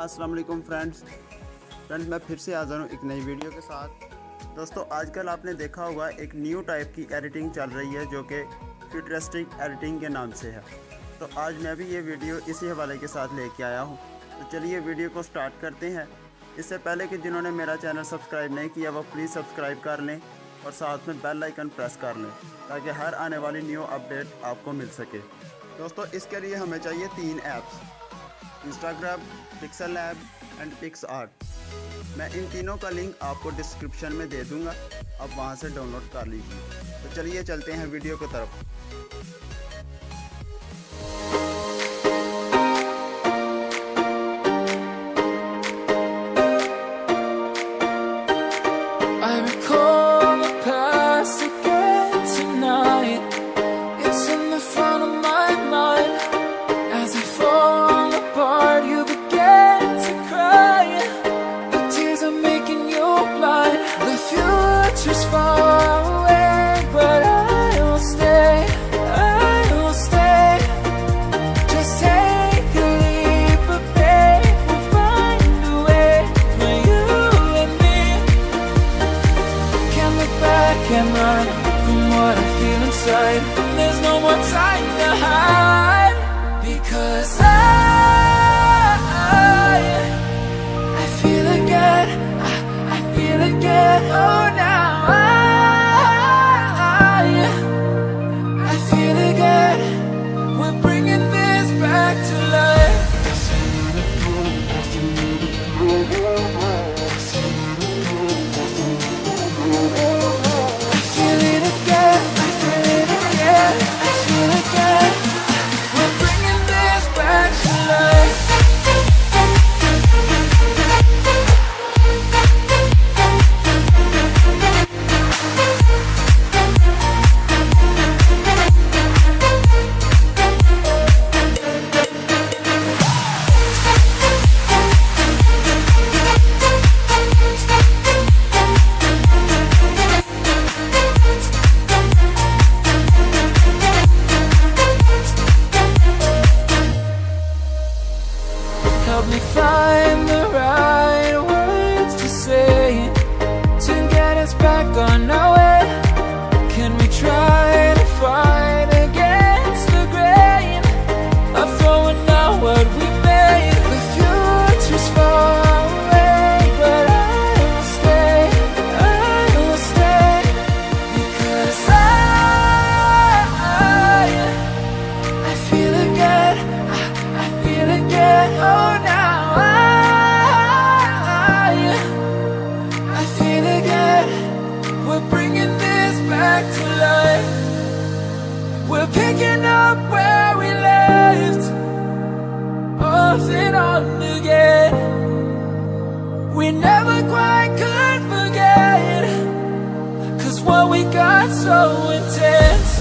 अस्सलाम वालेकुम फ्रेंड्स, मैं फिर से हाज़िर हूँ एक नई वीडियो के साथ। दोस्तों, आजकल आपने देखा होगा एक न्यू टाइप की एडिटिंग चल रही है जो कि फ्यूचरिस्टिक एडिटिंग के नाम से है। तो आज मैं भी ये वीडियो इसी हवाले के साथ लेके आया हूँ। तो चलिए वीडियो को स्टार्ट करते हैं। इससे पहले कि जिन्होंने मेरा चैनल सब्सक्राइब नहीं किया वो प्लीज़ सब्सक्राइब कर लें और साथ में बेल आइकन प्रेस कर लें ताकि हर आने वाली न्यू अपडेट आपको मिल सके। दोस्तों, इसके लिए हमें चाहिए 3 apps, Instagram, PixelLab and PicsArt. मैं इन तीनों का लिंक आपको डिस्क्रिप्शन में दे दूंगा, आप वहां से डाउनलोड कर लीजिए। तो चलिए चलते हैं वीडियो की तरफ। Can run from what I feel inside. There's no more time to hide, because I feel again, I feel again. Oh, now I feel again. We're bringing this back to life. Help me find the right words to say to get us back on our way. Can we try to fight against the grain of throwing out what we made? The future's far away, but I will stay, because I feel again, I feel again. Oh, we're bringing this back to life. We're picking up where we left off and on again. We never quite could forget, 'cause what we got so intense.